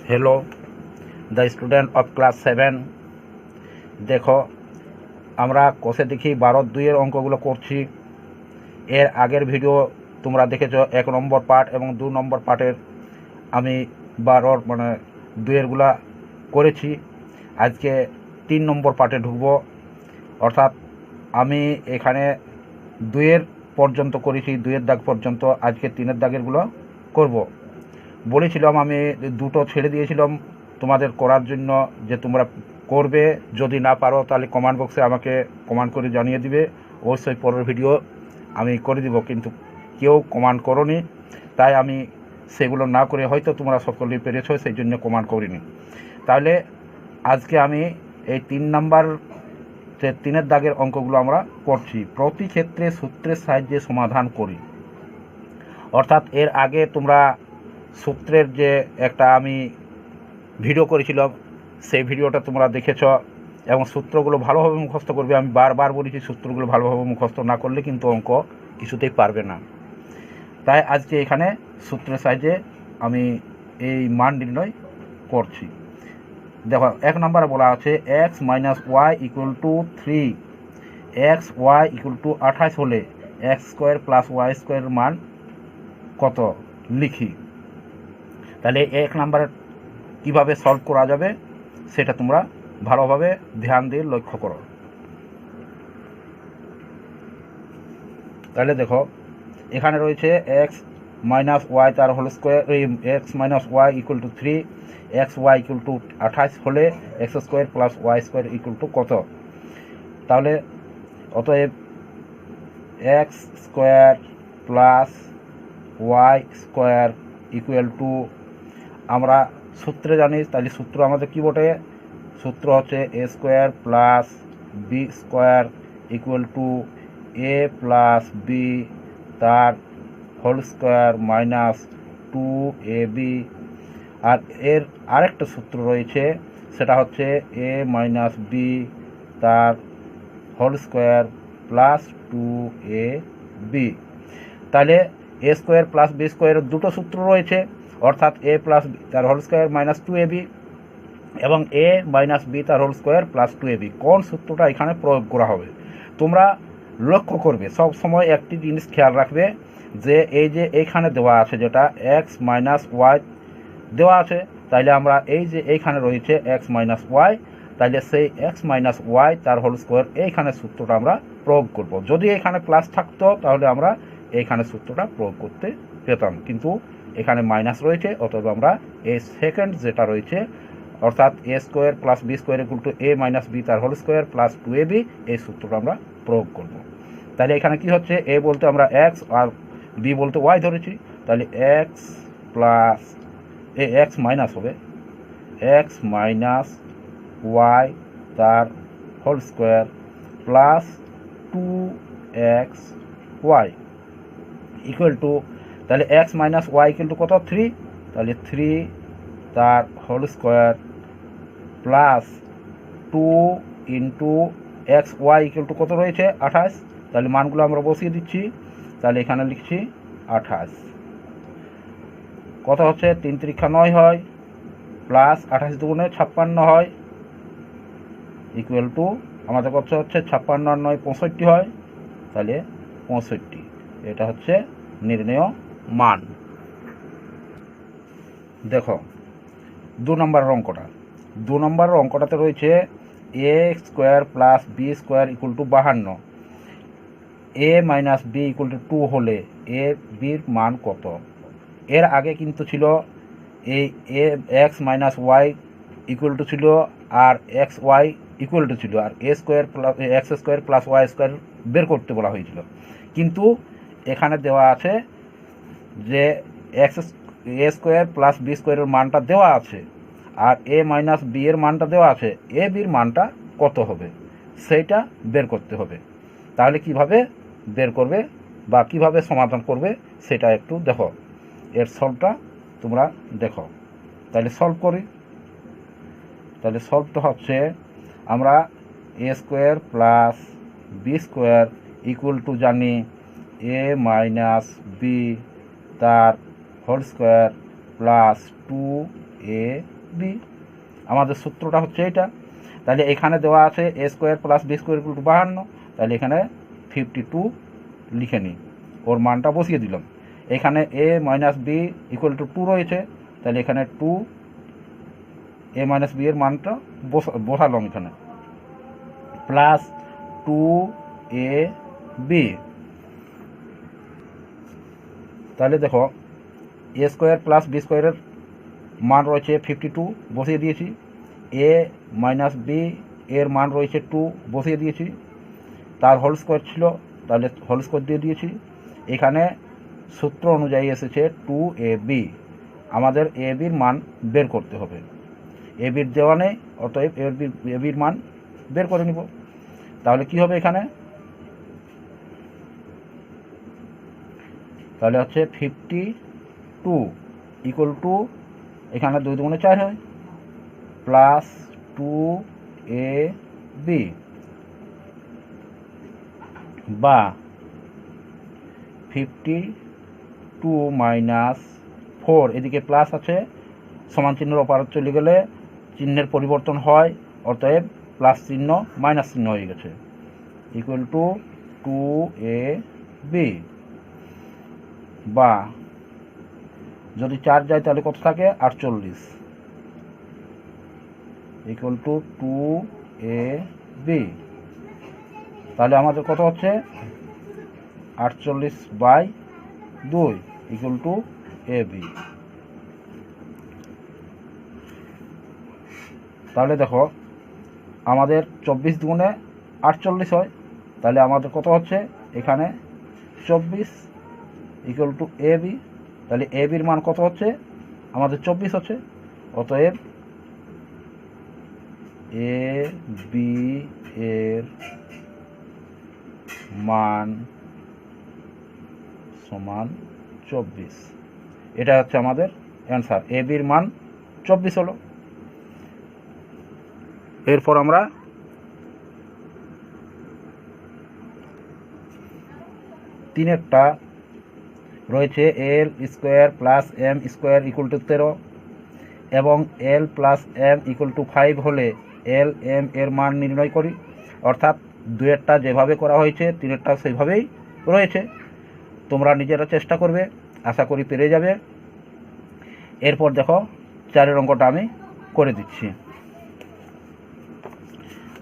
Hello the student of class 7। দেখো আমরা কোষে দেখি 12-2 অঙ্কগুলো করছি। এর আগের ভিডিও তোমরা দেখেছো 1 নম্বর পার্ট এবং 2 নম্বর পার্টের আমি 12 মানে 2-এরগুলা করেছি। আজকে 3 নম্বর পার্টে ঢুকবো, অর্থাৎ আমি এখানে 2-এর পর্যন্ত করেছি, 2-এর দাগ পর্যন্ত। আজকে 3-এর দাগেরগুলো করব। বলেছিলাম আমি দুটো ছেড়ে দিয়েছিলাম তোমাদের করার জন্য, যে তোমরা করবে। যদি না পারো তাহলে কমেন্ট বক্সে আমাকে কমেন্ট করে জানিয়ে দিবে, অবশ্যই পরের ভিডিও আমি করে দিব। কিন্তু কেউ কমেন্ট করোনি, তাই আমি সেগুলো না করে, হয়তো তোমরা সকলেই পেরেছো সেই জন্য কমেন্ট করিনি। তাহলে আজকে আমি এই 3 নাম্বার 3-এর দাগের অঙ্কগুলো আমরা করছি। প্রতি ক্ষেত্রে সূত্রের সাহায্যে সমাধান করি। অর্থাৎ এর আগে তোমরা সূত্রের যে একটা আমি ভিডিও করেছিলাম, সেই ভিডিওটা তোমরা দেখেছ এবং সূত্রগুলো ভালোভাবে মুখস্থ করবে। আমি বারবার বলেছি সূত্রগুলো ভালোভাবে মুখস্থ না করলে কিন্তু অঙ্ক কিছুতেই পারবে না। তাই আজকে এখানে সূত্রের সাহায্যে আমি এই মান নির্ণয় করছি। দেখো 1 নম্বরে বলা আছে x - y = 3, x y = 28 হলে x² + y² মান কত লিখি। তাহলে 1 নাম্বার কীভাবে সলভ করা যাবে সেটা তোমরা ভালোভাবে ধ্যান দিয়ে লক্ষ্য করো। তাহলে দেখো এখানে রয়েছে x - y তার whole square, x - y = 3, x y = 28 হলে x² + y² কত। তাহলে অতএব x² + y² আমরা সূত্রে জানি। তাহলে সূত্র আমাদের কি বটে? সূত্র হচ্ছে a² + b² = a + b তার হোল স্কোয়ার -2ab। আর এর আরেকটা সূত্র রয়েছে, সেটা হচ্ছে a - b তার হোল স্কোয়ার +2ab। তাহলে a² + b² দুটো সূত্র রয়েছে, অর্থাৎ a + b তার হোল স্কোয়ার -2ab এবং a - b তার হোল স্কোয়ার +2ab। কোন সূত্রটা এখানে প্রয়োগ করা হবে তোমরা লক্ষ্য করবে। সব সময় একটি জিনিস খেয়াল রাখবে, যে এই যে এইখানে দেওয়া আছে যেটা x - y দেওয়া আছে, তাইলে আমরা এই যে এইখানে রয়েছে x - y, তাইলে সেই x - y তার হোল স্কোয়ার এইখানে সূত্রটা আমরা প্রয়োগ করব। যদি এখানে প্লাস থাকতো তাহলে আমরা এইখানে সূত্রটা প্রয়োগ করতে পেতাম, কিন্তু এখানে মাইনাস রয়েছে, অতএব আমরা এই সেকেন্ড যেটা রয়েছে, অর্থাৎ a² + b² = a - b তার হোল স্কোয়ার +2ab, এই সূত্রটা আমরা প্রয়োগ করব। তাহলে এখানে কি হচ্ছে, a বলতে আমরা x আর b বলতে y ধরেছি। তাহলে x মাইনাস হবে x - y তার হোল স্কোয়ার +2xy = তাহলে x - y = কত? 3। তাহলে 3 তার হোল স্কোয়ার +2 × xy = কত রয়েছে? 28। তাহলে মানগুলো আমরা বসিয়ে দিচ্ছি। তাহলে এখানে লিখছি 28। কত হচ্ছে? 3 × 3 = 9 হয়, +28 × 2 = 56 হয়, আমাদের কত হচ্ছে? 56 আর 9 65 হয়। তাহলে 65 এটা হচ্ছে নির্ণেয় মান। দেখো 2 নম্বরের অঙ্কটা। 2 নম্বরের অঙ্কটাতে রয়েছে a² + b² = 52, a - b = 2 হলে a bর মান কত। এর আগে কিন্তু ছিল এই x - y ছিল আর xy ছিল, আর x² + y² বের করতে বলা হয়েছিল। কিন্তু এখানে দেওয়া আছে যে a² + b² মানটা দেওয়া আছে, আর a - b এর মানটা দেওয়া আছে, a bর মানটা কত হবে সেইটা বের করতে হবে। তাহলে কিভাবে বের করবে বা কিভাবে সমাধান করবে সেটা একটু দেখো। এর সলভটা তোমরা দেখো। তাহলে সলভ করি। তাহলে সলভটা হচ্ছে, আমরা a² + b² জানি a - b তার হোল স্কোয়ার +2ab বি। আমাদের সূত্রটা হচ্ছে এটা। তাহলে এখানে দেওয়া আছে a square plus b square equal to 52, তাহলে এখানে 52 লিখে নিই, ওর মানটা বসিয়ে দিলাম। এখানে এ মাইনাস বি ইকুয়াল টু 2 রয়েছে, তাহলে এখানে 2 এ মাইনাস বি এর মানটা বসালাম এখানে, প্লাস 2 এ বি। তাহলে দেখো এ স্কোয়ার প্লাস বি স্কোয়ারের মান রয়েছে 52, বসিয়ে দিয়েছি। এ মাইনাস বি এর মান রয়েছে 2, বসিয়ে দিয়েছি। তার হোল স্কোয়ার ছিল, তাহলে হোল স্কোয়ার দিয়ে দিয়েছি। এখানে সূত্র অনুযায়ী এসেছে 2 এ বি। আমাদের এ বির মান বের করতে হবে। এ বির দেওয়া নেই, অতএব এ বির মান বের করে নিব। তাহলে কি হবে এখানে, তাহলে হচ্ছে 52 ইকুয়াল টু, এখানে 2 দুগুণে 4 হয়, প্লাস 2 এ বি, বা 52 মাইনাস 4, এদিকে প্লাস আছে, সমান চিহ্নের অপার চলে গেলে চিহ্নের পরিবর্তন হয়, অতএব প্লাস চিহ্ন মাইনাস চিহ্ন হয়ে গেছে, ইকুয়াল টু 2 এ বি, বা যদি 4 যায় তাহলে কত থাকে 48, ইকুয়াল টু 2 এ বি। তাহলে আমাদের কত হচ্ছে 48/2 ইকুয়াল টু এ বি। তাহলে দেখো আমাদের 24 দুগুণে 48 হয়, তাহলে আমাদের কত হচ্ছে এখানে 24 ইকুয়াল টু এ বি। তাহলে এ বির মান কত হচ্ছে আমাদের 24 হচ্ছে, অতএব এ বি এর মান সমান 24। এটা হচ্ছে আমাদের অ্যান্সার, এ বির মান 24 হলো। এরপর আমরা তিনেরটা রয়েছে l square plus m square equal to 13 এবং l plus m equal to 5 হলে এল এম এর মান নির্ণয় করি। অর্থাৎ দুয়েরটা যেভাবে করা হয়েছে তিনেরটা সেইভাবেই রয়েছে। তোমরা নিজেরা চেষ্টা করবে, আশা করি পেরে যাবে। এরপর দেখো 4 অঙ্কটা আমি করে দিচ্ছি।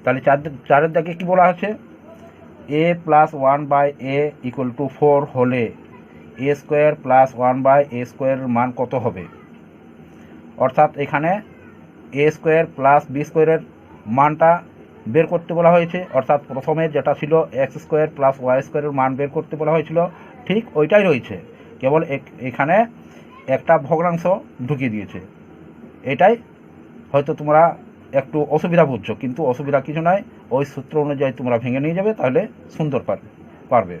তাহলে 4-এর দাগে কী বলা আছে, এ প্লাস 1/a ইকুয়াল টু 4 হলে এ স্কোয়ার প্লাস 1/a স্কোয়ারের মান কত হবে। অর্থাৎ এখানে এ স্কোয়ার প্লাস বি স্কোয়ারের মানটা বের করতে বলা হয়েছে। অর্থাৎ প্রথমে যেটা ছিল এক্স স্কোয়ার প্লাস ওয়াই স্কোয়ারের মান বের করতে বলা হয়েছিল, ঠিক ওইটাই রয়েছে, কেবল এখানে একটা ভগ্নাংশ ঢুকিয়ে দিয়েছে। এটাই হয়তো তোমরা একটু অসুবিধা বুঝছো, কিন্তু অসুবিধা কিছু নয়, ওই সূত্র অনুযায়ী তোমরা ভেঙে নিয়ে যাবে, তাহলে সুন্দর পারবে।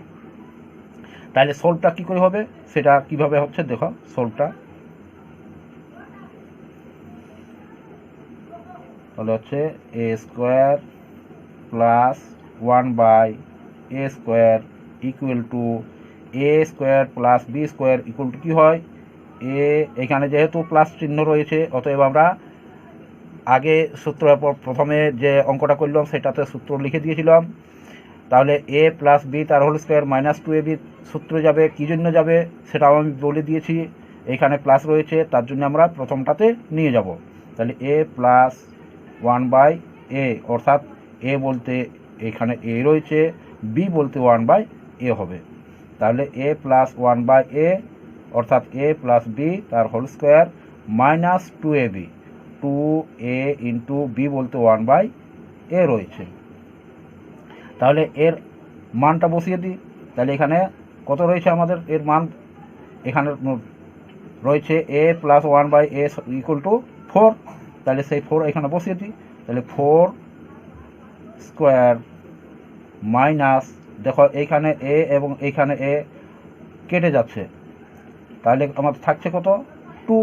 তাহলে সলভটা কী করে হবে, সেটা কিভাবে হচ্ছে দেখো। সলভটা তাহলে হচ্ছে a square plus 1/a square equal to a square plus b square equal to কী হয়, এখানে যেহেতু প্লাস চিহ্ন রয়েছে, অতএব আমরা আগে সূত্র প্রথমে যে অঙ্কটা করলাম সেটাতে সূত্র লিখে দিয়েছিলাম। তাহলে এ প্লাস বি তার হোল স্কোয়ার মাইনাস 2ab সূত্র যাবে, কী জন্য যাবে সেটাও আমি বলে দিয়েছি। এখানে প্লাস রয়েছে, তার জন্য আমরা প্রথমটাতে নিয়ে যাব। তাহলে এ প্লাস 1/a, অর্থাৎ এ বলতে এখানে এ রয়েছে, বি বলতে 1/a হবে। তাহলে এ প্লাস 1/a অর্থাৎ এ প্লাস বি তার whole square minus 2ab, 2a into b বলতে 1/a রয়েছে। তাহলে এর মানটা বসিয়ে দিই। তাহলে এখানে কত রয়েছে আমাদের এর মান, এখানে রয়েছে এ প্লাস 1/a ইকুয়াল টু 4। তাহলে সেই 4 এখানে বসিয়ে দিই। তাহলে 4 স্কোয়ার মাইনাস, দেখো এইখানে এ এবং এইখানে এ কেটে যাচ্ছে, তাহলে আমাদের থাকছে কত 2।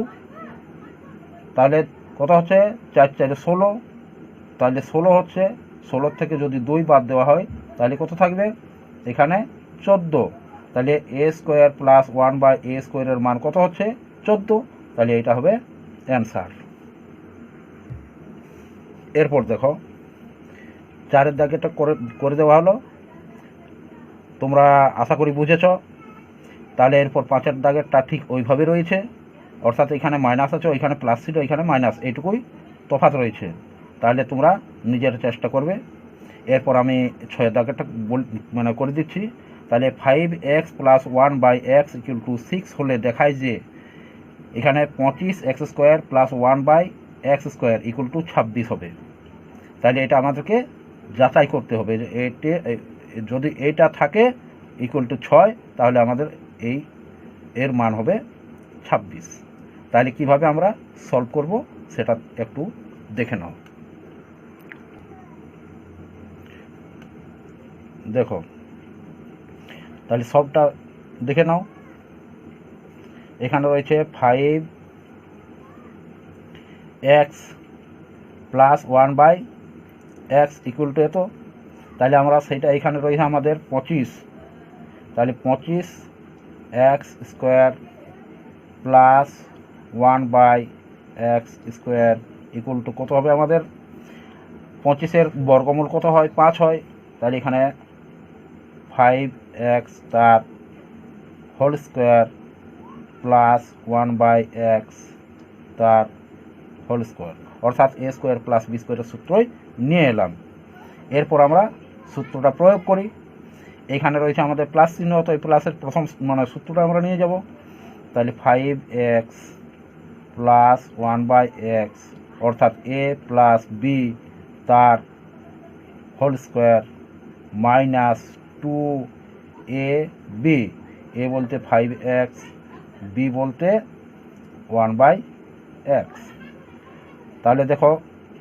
তাহলে কত হচ্ছে 4×4 16, তাহলে 16 হচ্ছে। 16 থেকে যদি 2 বাদ দেওয়া হয় তাহলে কত থাকবে এখানে 14। তাহলে এ স্কোয়ার প্লাস 1/a স্কোয়ারের মান কত হচ্ছে 14। তাহলে এটা হবে অ্যান্সার। এরপর দেখো 4-এর দাগেটা করে দেওয়া হলো, তোমরা আশা করি বুঝেছ। তাহলে এরপর 5-এর দাগেরটা ঠিক ওইভাবে রয়েছে, অর্থাৎ এখানে মাইনাস আছে, ওইখানে প্লাস ছিল, এখানে মাইনাস, এইটুকুই তফাৎ রয়েছে। তাহলে তোমরা নিজের চেষ্টা করবে। এরপর আমি 6-এর দাগেরটা মানে করে দিচ্ছি। তাহলে 5x + 1/x = 6 হলে দেখায় যে এখানে 25x² + 1/x² = 26 হবে। তাহলে এটা আমাদেরকে যাচাই করতে হবে যে যদি এইটা থাকে =6, তাহলে আমাদের এর মান হবে 26। তাহলে কিভাবে আমরা সলভ করব সেটা একটু দেখে নাও। দেখো, তাহলে সবটা দেখে নাও। এখানে রয়েছে 5x + 1/x = এত। তাহলে আমরা সেটা এখানে রয়েছে আমাদের 25। তাহলে 25x² + 1/x² = কত হবে আমাদের? 25-এর বর্গমূল কত হয়? 5 হয়। তাহলে এখানে 5x² + 1/x² অর্থাৎ a² + b² সূত্রই নিয়ে এলাম। এরপর আমরা সূত্রটা প্রয়োগ করি। এখানে রয়েছে আমাদের প্লাস চিহ্ন, তো এই প্লাসের প্রথম মানে সূত্রটা আমরা নিয়ে যাব। তাহলে 5x + 1/x অর্থাৎ a + b তার whole square minus 2ab, a বলতে 5x, b বলতে 1/x। তাহলে দেখো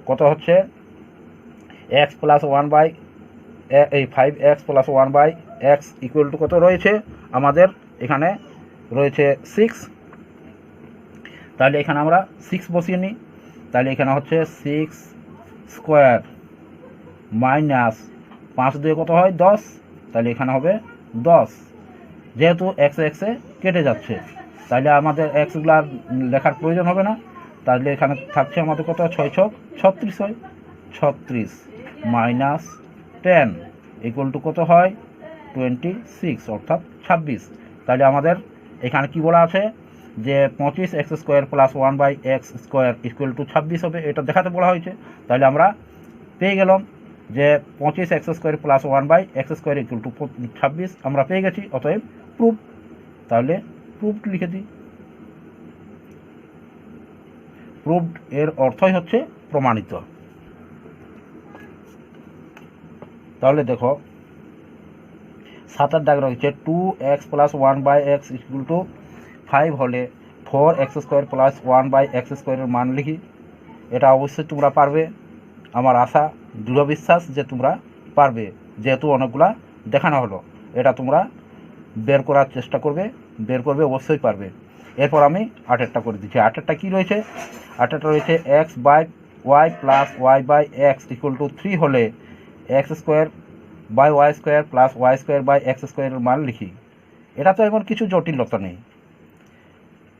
কত হচ্ছে, x + 5x + 1/x = কত রয়েছে আমাদের? এখানে রয়েছে 6। তাহলে এখানে আমরা 6 বসিয়ে নিই। তাহলে এখানে হচ্ছে 6² মাইনাস 5 দিয়ে কত হয়? 10। তাহলে এখানে হবে 10। যেহেতু এক্সে কেটে যাচ্ছে, তাহলে আমাদের এক্সগুলো আর লেখার প্রয়োজন হবে না। তাহলে এখানে থাকছে আমাদের কত? 6 × 36 হয়। 36 মাইনাস 10 = কত হয়? 26 অর্থাৎ 26। তাহলে আমাদের এখানে কি বলা আছে যে 25x² + 1/x² = 26 হবে, এটা দেখাতে বলা হয়েছে। তাহলে আমরা পেয়ে গেলাম যে 25x² + 1/x² = 26 আমরা পেয়ে গেছি, অতএব প্রুফ। তাহলে প্রুফড লিখে দিই। প্রুফড এর অর্থই হচ্ছে প্রমাণিত। তাহলে দেখো 7-এর দাগ রয়েছে 2x + 1/x = 5 হলে 4x² + 1/x² এর মান লিখি। এটা অবশ্যই তোমরা পারবে, আমার আশা, দৃঢ় বিশ্বাস যে তোমরা পারবে, যেহেতু অনেকগুলা দেখানো হলো। এটা তোমরা বের করার চেষ্টা করবে, বের করবে, অবশ্যই পারবে। এরপর আমি 8-এরটা করে দিচ্ছি। 8-এরটা কী রয়েছে? 8-এরটা রয়েছে x/y + y/x = 3 হলে x² / y² + y² / x² এর মান লিখি। এটা তো এমন কিছু জটিলতা নেই,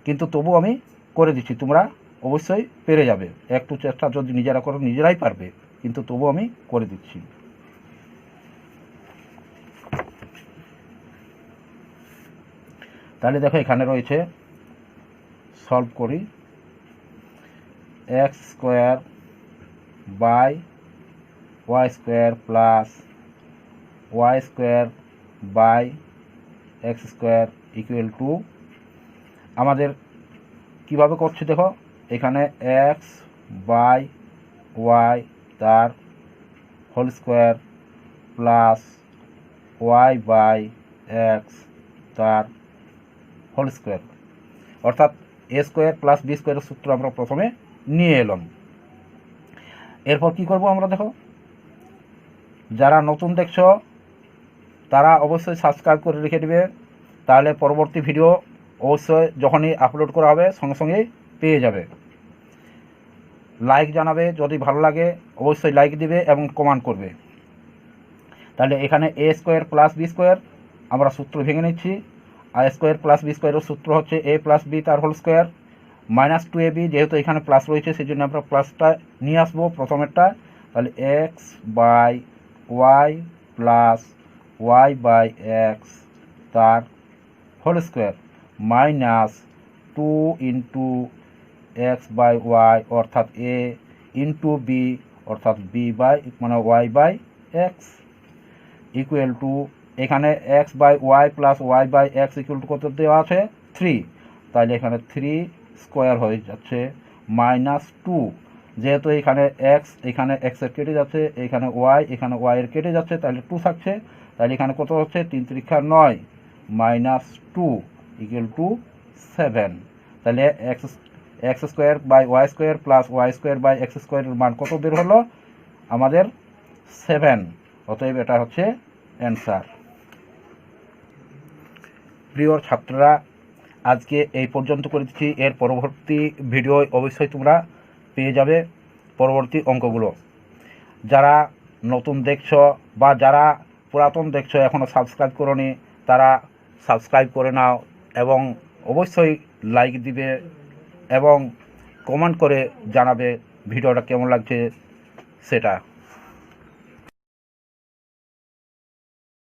কিন্তু তবু আমি করে দিচ্ছি, তোমরা অবশ্যই পেরে যাবে। একটু চেষ্টা যদি নিজেরা করো নিজেরাই পারবে, কিন্তু তবু আমি করে দিচ্ছি। তাহলে দেখো এখানে রয়েছে, সলভ করি, x² / y² + y² / x² = আমাদের কিভাবে করছি দেখো, এখানে x/y তার হোল স্কোয়ার প্লাস y/x তার হোল স্কোয়ার, অর্থাৎ a² + b² এর সূত্র আমরা প্রথমে নিয়ে এলাম। এরপর কি করব আমরা দেখো, যারা নতুন দেখছো তারা অবশ্যই সাবস্ক্রাইব করে রেখে দেবে, তাহলে পরবর্তী ভিডিও অবশ্যই যখনই আপলোড করা হবে সঙ্গে সঙ্গেই পেয়ে যাবে। লাইক জানাবে, যদি ভালো লাগে অবশ্যই লাইক দিবে এবং কমেন্ট করবে। তাহলে এখানে a² + b² আমরা সূত্র ভেঙে নিচ্ছি। a² + b² এর সূত্র হচ্ছে a + b তার হোল স্কোয়ার -2ab যেহেতু এখানে প্লাস রয়েছে সেই জন্য আমরা প্লাসটা নিয়ে আসবো প্রথমেরটা। তাহলে x by y plus y by x তার whole square -2 into x by y অর্থাৎ এ ইন্টু বি অর্থাৎ বি বাই মানে y by x equal to এখানে x by y plus y by x equal to কত দেওয়া আছে 3, তাহলে এখানে 3 স্কোয়ার হয়ে যাচ্ছে -2 যেহেতু এখানে এখানে এক্সের কেটে যাচ্ছে, এখানে ওয়াই এর কেটে যাচ্ছে, তাহলে 2 থাকছে। তাহলে এখানে কত হচ্ছে 3 × 9 -2 ইকুয়াল টু 7। তাহলে x square by y square plus y square by x স্কোয়ারের মান কত বের হলো আমাদের 7। অতএব এটা হচ্ছে অ্যান্সার। প্রিয় ছাত্ররা, আজকে এই পর্যন্ত করে দিচ্ছি। এর পরবর্তী ভিডিও অবশ্যই তোমরা পেয়ে যাবে পরবর্তী অঙ্কগুলো। যারা নতুন দেখছো বা যারা পুরাতন দেখছো এখনও সাবস্ক্রাইব করোনি তারা সাবস্ক্রাইব করে নাও এবং অবশ্যই লাইক দিবে এবং কমেন্ট করে জানাবে ভিডিওটা কেমন লাগছে সেটা।